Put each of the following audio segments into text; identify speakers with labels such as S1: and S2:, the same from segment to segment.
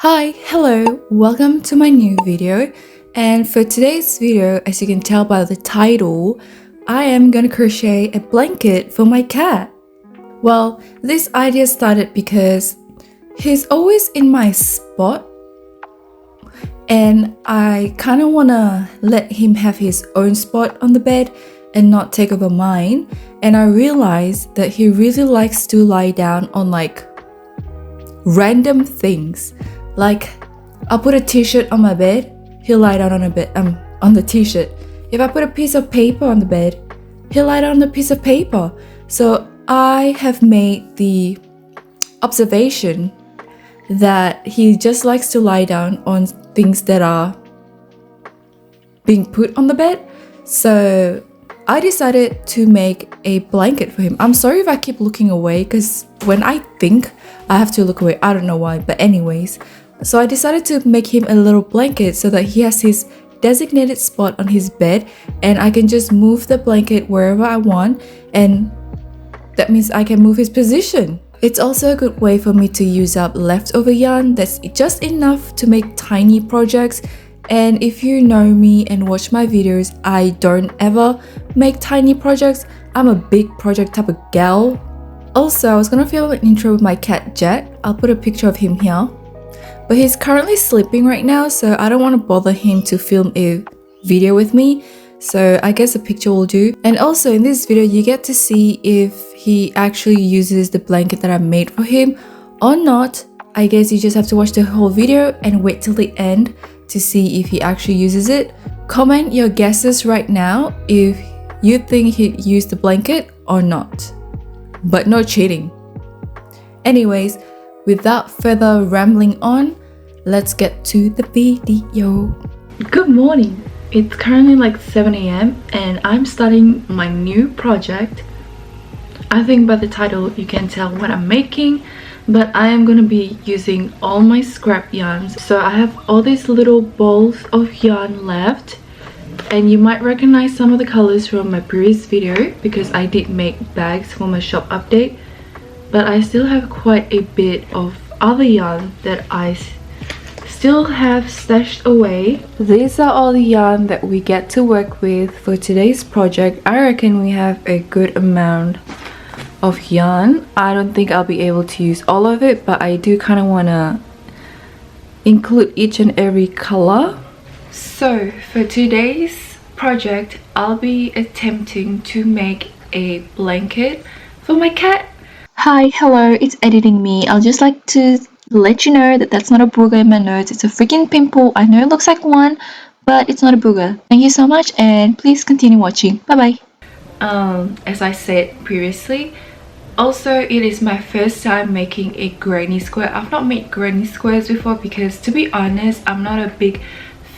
S1: Hi, hello, welcome to my new video. And for today's video, as you can tell by the title, I am gonna crochet a blanket for my cat. Well, this idea started because he's always in my spot and I kind of wanna let him have his own spot on the bed and not take over mine. And I realized that he really likes to lie down on like random things. Like, I'll put a t-shirt on my bed, he'll lie down on the t-shirt. If I put a piece of paper on the bed, he'll lie down on the piece of paper. So I have made the observation that he just likes to lie down on things that are being put on the bed. So I decided to make a blanket for him. I'm sorry if I keep looking away because when I think I have to look away, I don't know why, but anyways. So I decided to make him a little blanket so that he has his designated spot on his bed and I can just move the blanket wherever I want, and that means I can move his position. It's also a good way for me to use up leftover yarn that's just enough to make tiny projects. And if you know me and watch my videos, I don't ever make tiny projects. I'm a big project type of gal. Also, I was gonna film an intro with my cat Jack. I'll put a picture of him here. But he's currently sleeping right now, so I don't want to bother him to film a video with me. So I guess a picture will do. And also in this video, you get to see if he actually uses the blanket that I made for him or not. I guess you just have to watch the whole video and wait till the end to see if he actually uses it. Comment your guesses right now if you think he'd use the blanket or not. But no cheating. Anyways, without further rambling on, let's get to the video. Good morning. It's currently like 7 a.m. and I'm starting my new project. I think by the title you can tell what I'm making, but I am going to be using all my scrap yarns. So I have all these little balls of yarn left, and you might recognize some of the colors from my previous video because I did make bags for my shop update. But I still have quite a bit of other yarn that I still have stashed away. These are all the yarn that we get to work with for today's project. I reckon we have a good amount of yarn. I don't think I'll be able to use all of it, but I do kind of want to include each and every color. So for today's project, I'll be attempting to make a blanket for my cat. Hi, hello, it's editing me. I'll just like to let you know that that's not a booger in my nose. It's a freaking pimple. I know it looks like one, but it's not a booger. Thank you so much and please continue watching. Bye bye. As I said previously, also it is my first time making a granny square. I've not made granny squares before because, to be honest, I'm not a big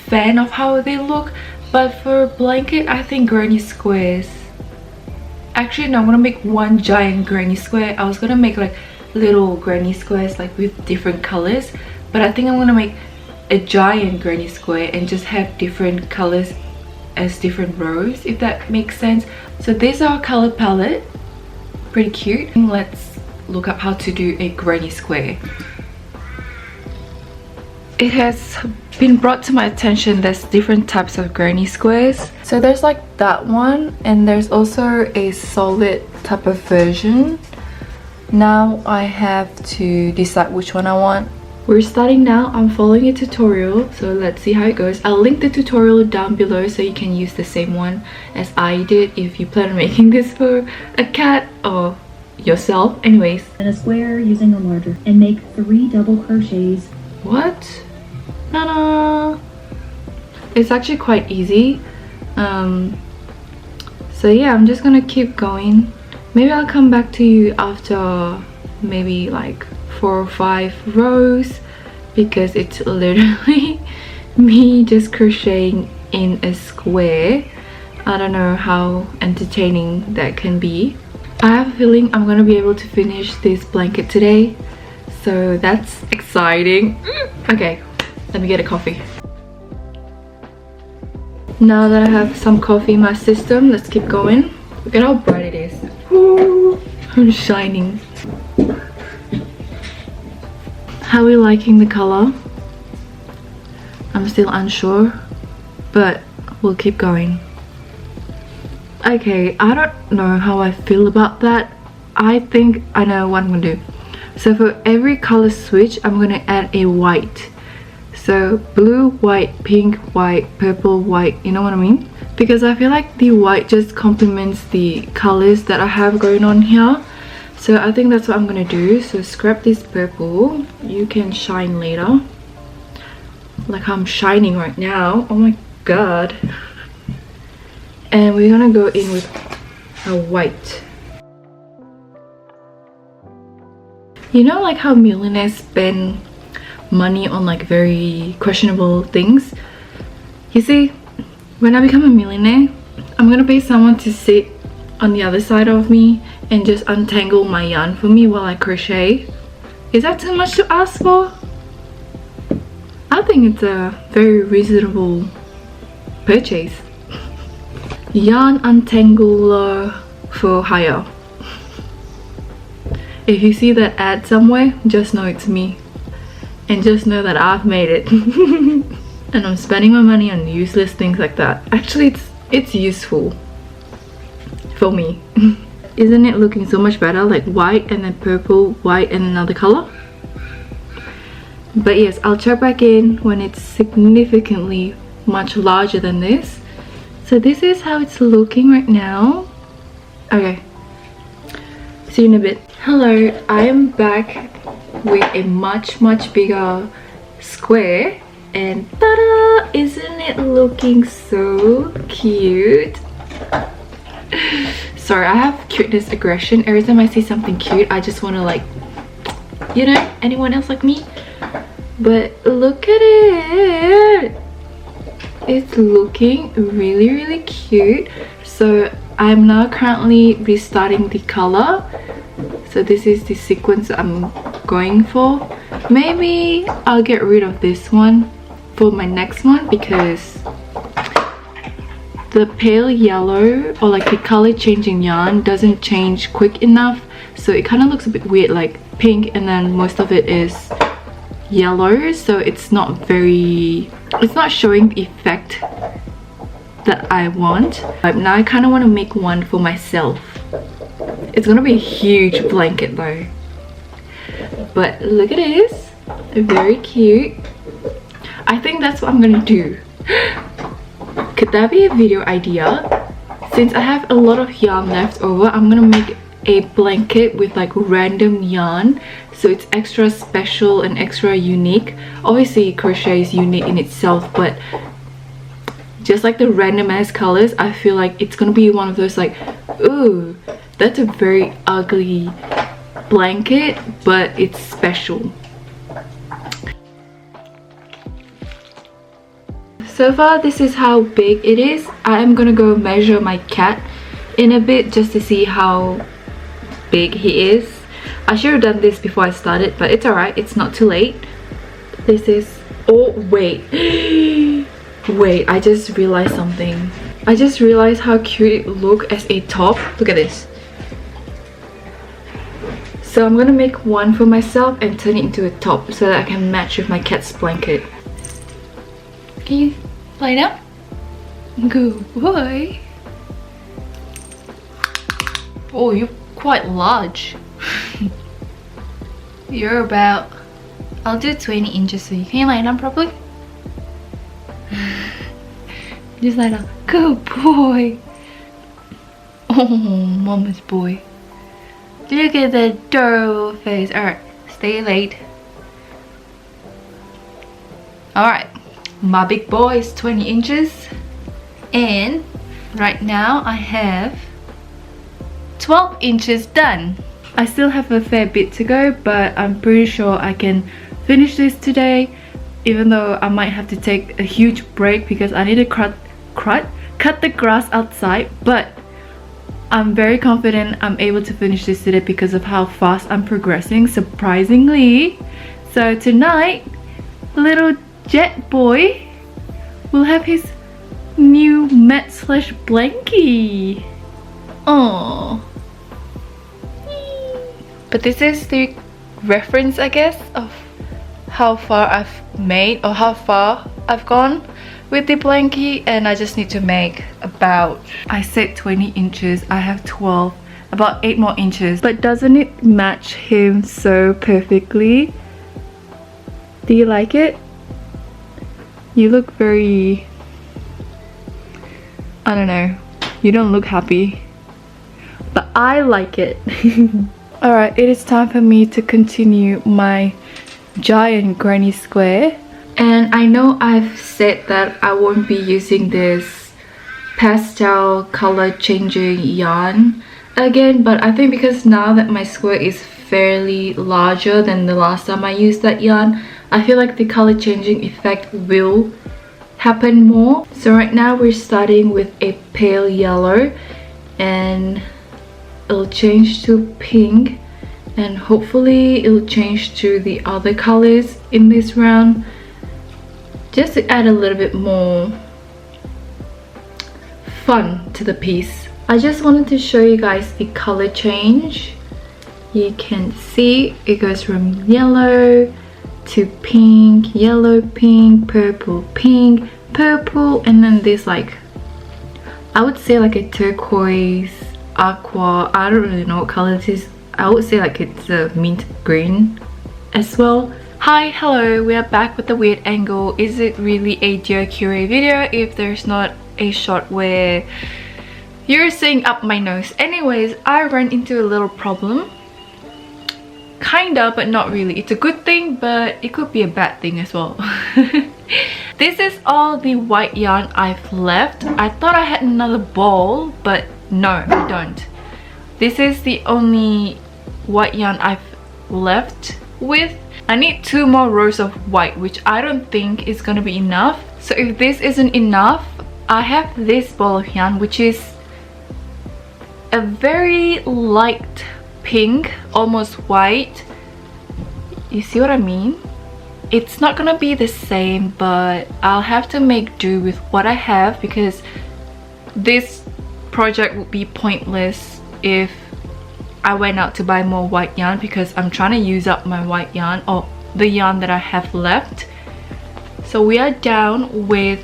S1: fan of how they look. But for a blanket, I think granny squares... Actually, no, I'm gonna make one giant granny square. I was gonna make like little granny squares like with different colors, but I think I'm gonna make a giant granny square and just have different colors as different rows, if that makes sense. So these are our color palette, pretty cute. Let's look up how to do a granny square. It has been brought to my attention there's different types of granny squares. So there's like that one, and there's also a solid type of version. Now I have to decide which one I want. We're starting now. I'm following a tutorial, so let's see how it goes. I'll link the tutorial down below so you can use the same one as I did if you plan on making this for a cat or yourself. Anyways,
S2: and a square using a larger, and make 3 double crochets.
S1: What? No. It's actually quite easy. So yeah, I'm just gonna keep going. Maybe I'll come back to you after maybe like 4 or 5 rows because it's literally me just crocheting in a square. I don't know how entertaining that can be. I have a feeling I'm gonna be able to finish this blanket today, so that's exciting. Okay, let me get a coffee. Now that I have some coffee in my system, let's keep going. Look at how bright it is. Woo, I'm shining. How are we liking the color? I'm still unsure, but we'll keep going. Okay, I don't know how I feel about that. I think I know what I'm gonna do. So for every color switch, I'm gonna add a white. So blue, white, pink, white, purple, white, you know what I mean? Because I feel like the white just complements the colors that I have going on here. So I think that's what I'm gonna do. So scrap this purple. You can shine later. Like I'm shining right now. Oh my god. And we're gonna go in with a white. You know, like how millionaires spend money on like very questionable things? You see, when I become a millionaire, I'm gonna pay someone to sit on the other side of me and just untangle my yarn for me while I crochet. Is that too much to ask for? I think it's a very reasonable purchase. Yarn untangler for hire. If you see that ad somewhere, just know it's me. And just know that I've made it. And I'm spending my money on useless things like that. Actually, it's useful for me. Isn't it looking so much better? Like white and then purple, white and another color. But yes, I'll check back in when it's significantly much larger than this. So this is how it's looking right now. Okay, see you in a bit. Hello, I am back with a much bigger square, and ta-da! Isn't it looking so cute? Sorry, I have cuteness aggression. Every time I see something cute, I just want to, like, you know, anyone else like me? But look at it! It's looking really cute. So I'm now currently restarting the color. So this is the sequence I'm going for. Maybe I'll get rid of this one for my next one because the pale yellow, or like the color changing yarn, doesn't change quick enough, so it kind of looks a bit weird, like pink and then most of it is yellow, so it's not showing the effect that I want. But now I kind of want to make one for myself. It's gonna be a huge blanket though. But look at this, very cute. I think that's what I'm gonna do. Could that be a video idea? Since I have a lot of yarn left over, I'm gonna make a blanket with like random yarn, so it's extra special and extra unique. Obviously crochet is unique in itself, but just like the random ass colors, I feel like it's gonna be one of those like, ooh, that's a very ugly blanket, but it's special. So far this is how big it is. I am gonna go measure my cat in a bit just to see how big he is. I should have done this before I started, but it's alright, it's not too late. This is, oh wait, wait, I just realized something. I just realized how cute it looks as a top. Look at this. So I'm gonna make one for myself and turn it into a top so that I can match with my cat's blanket. Can you lie down? Good boy. Oh, you're quite large. You're about, I'll do 20 inches for you. Can you lie down properly? Just lie down. Good boy. Oh, mama's boy. Look at the adorable face. Alright, stay late. Alright, my big boy is 20 inches. And right now I have 12 inches done. I still have a fair bit to go, but I'm pretty sure I can finish this today, even though I might have to take a huge break because I need to cut the grass outside. But I'm very confident I'm able to finish this today because of how fast I'm progressing, surprisingly. So tonight, little Jet boy will have his new mat / blankie. Aww. But this is the reference, I guess, of how far I've made or how far I've gone with the blankie, and I just need to make about, I said 20 inches, I have 12, about 8 more inches. But doesn't it match him so perfectly? Do you like it? You look very, I don't know, you don't look happy, but I like it. Alright, it is time for me to continue my giant granny square. And I know I've said that I won't be using this pastel color changing yarn again, but I think because now that my square is fairly larger than the last time I used that yarn, I feel like the color changing effect will happen more. So right now we're starting with a pale yellow, and it'll change to pink, and hopefully it'll change to the other colors in this round, just to add a little bit more fun to the piece. I just wanted to show you guys the color change. You can see it goes from yellow to pink, yellow, pink, purple, purple, and then this, like, I would say like a turquoise, aqua, I don't really know what color this is. I would say like it's a mint green as well. Hi, hello, we are back with the weird angle. Is it really a Dear Kirei video if there's not a shot where you're seeing up my nose? Anyways, I ran into a little problem. Kinda, but not really. It's a good thing, but it could be a bad thing as well. This is all the white yarn I've left. I thought I had another ball, but no, I don't. This is the only white yarn I've left with. I need 2 more rows of white, which I don't think is gonna be enough. So if this isn't enough, I have this ball of yarn, which is a very light pink, almost white. You see what I mean? It's not gonna be the same, but I'll have to make do with what I have, because this project would be pointless if I went out to buy more white yarn, because I'm trying to use up my white yarn, or the yarn that I have left. So we are down with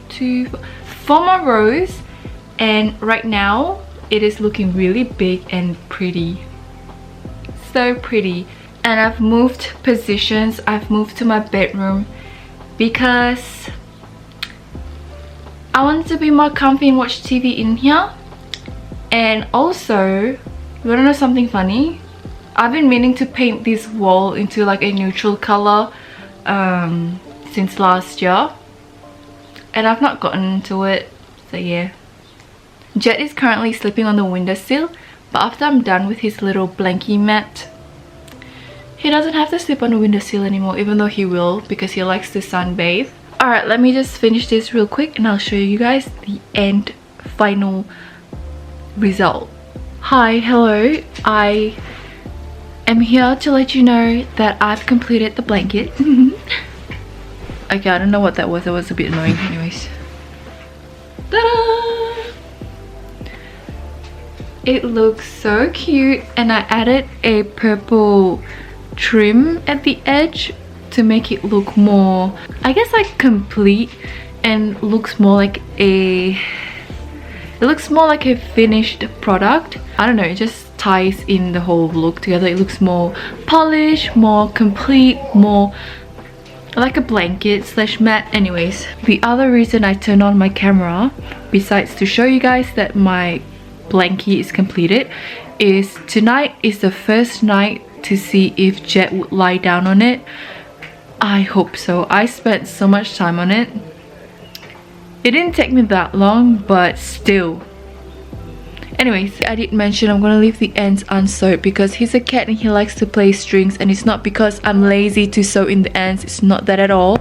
S1: 4 more rows, and right now it is looking really big and pretty. So pretty. And I've moved positions. I've moved to my bedroom because I wanted to be more comfy and watch TV in here. And also, you wanna know something funny? I've been meaning to paint this wall into like a neutral color since last year, and I've not gotten to it, so yeah. Jet is currently sleeping on the windowsill, but after I'm done with his little blankie mat, he doesn't have to sleep on the windowsill anymore, even though he will, because he likes to sunbathe. Alright, let me just finish this real quick and I'll show you guys the end final result. Hi, hello, I am here to let you know that I've completed the blanket. Okay, I don't know what that was a bit annoying. Anyways, ta-da! It looks so cute, and I added a purple trim at the edge to make it look more, I guess, like complete, and looks more like a finished product. I don't know, it just ties in the whole look together. It looks more polished, more complete, more like a blanket slash mat. Anyways, the other reason I turned on my camera, besides to show you guys that my blankie is completed, is tonight is the first night to see if Jet would lie down on it. I hope so. I spent so much time on it. It didn't take me that long, but still. Anyways, I did mention I'm gonna leave the ends unsewed because he's a cat and he likes to play strings, and it's not because I'm lazy to sew in the ends, it's not that at all.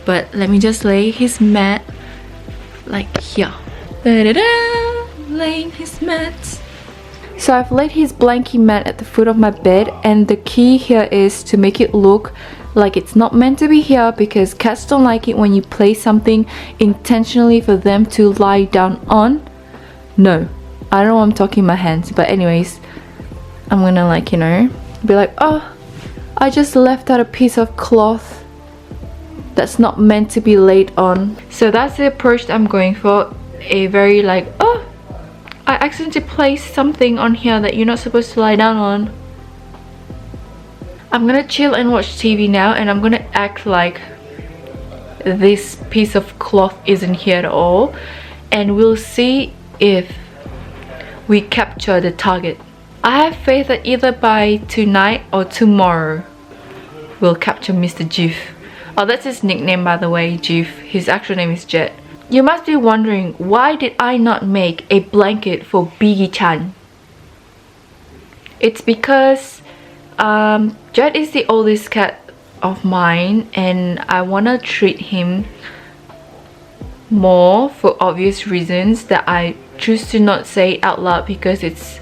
S1: But let me just lay his mat like here. Da-da-da! Laying his mat. So I've laid his blankie mat at the foot of my bed, and the key here is to make it look like it's not meant to be here, because cats don't like it when you place something intentionally for them to lie down on. No, I don't know why I'm talking my hands, but anyways, I'm gonna, like, you know, be like, oh I just left out a piece of cloth that's not meant to be laid on. So that's the approach that I'm going for. A very like, oh, I accidentally placed something on here that you're not supposed to lie down on. I'm gonna chill and watch TV now, and I'm gonna act like this piece of cloth isn't here at all, and we'll see if we capture the target. I have faith that either by tonight or tomorrow we'll capture Mr. Jif. Oh, that's his nickname, by the way, Jif. His actual name is Jet. You must be wondering, why did I not make a blanket for Biggie-chan? It's because Jet is the oldest cat of mine, and I wanna treat him more for obvious reasons that I choose to not say out loud because it's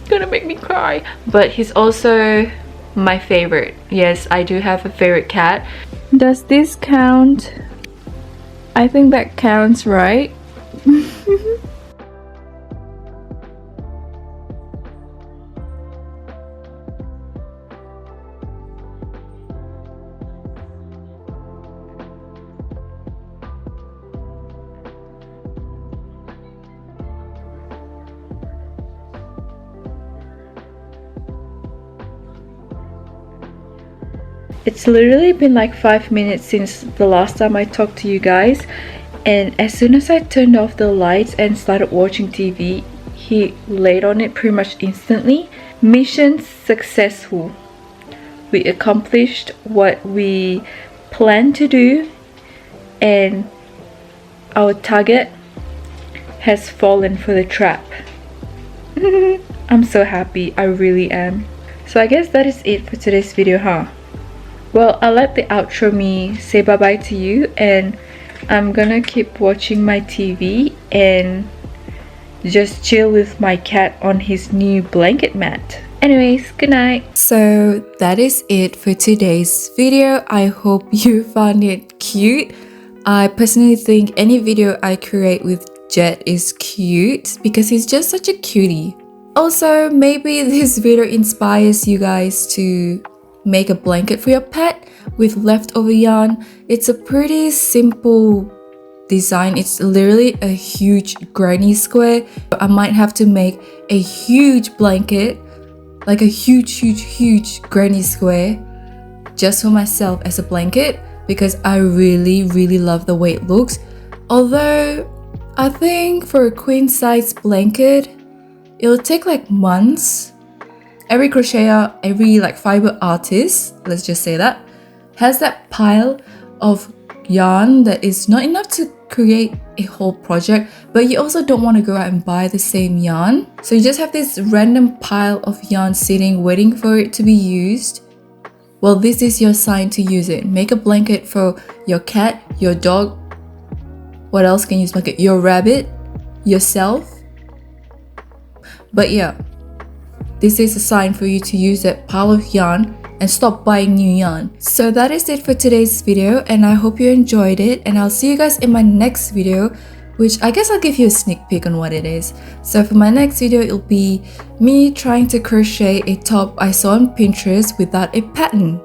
S1: gonna make me cry. But he's also my favorite. Yes, I do have a favorite cat. Does this count? I think that counts, right? It's literally been like 5 minutes since the last time I talked to you guys, and as soon as I turned off the lights and started watching TV, he laid on it pretty much instantly. Mission successful. We accomplished what we planned to do, and our target has fallen for the trap. I'm so happy, I really am. So I guess that is it for today's video, huh? Well, I'll let the outro me say bye bye to you, and I'm gonna keep watching my TV and just chill with my cat on his new blanket mat. Anyways, good night. So that is it for today's video. I hope you found it cute. I personally think any video I create with Jet is cute because he's just such a cutie. Also, maybe this video inspires you guys to make a blanket for your pet with leftover yarn. It's a pretty simple design. It's literally a huge granny square. I might have to make a huge blanket, like a huge granny square just for myself as a blanket because I really love the way it looks. Although I think for a queen size blanket it'll take like months. Every crocheter, every like fiber artist, let's just say that, has that pile of yarn that is not enough to create a whole project, but you also don't want to go out and buy the same yarn. So you just have this random pile of yarn sitting waiting for it to be used. Well, this is your sign to use it. Make a blanket for your cat, your dog. What else can you use blanket? Your rabbit, yourself. But yeah, this is a sign for you to use that pile of yarn and stop buying new yarn. So that is it for today's video, and I hope you enjoyed it, and I'll see you guys in my next video, which I guess I'll give you a sneak peek on what it is. So for my next video, it'll be me trying to crochet a top I saw on Pinterest without a pattern.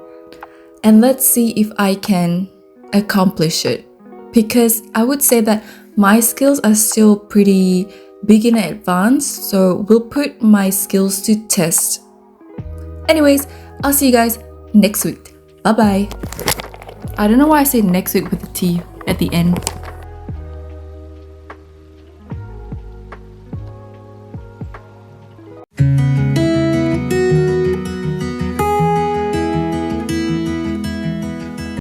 S1: And let's see if I can accomplish it. Because I would say that my skills are still pretty beginner advanced, so we'll put my skills to test. Anyways, I'll see you guys next week. Bye bye. I don't know why I say next week with a T at the end.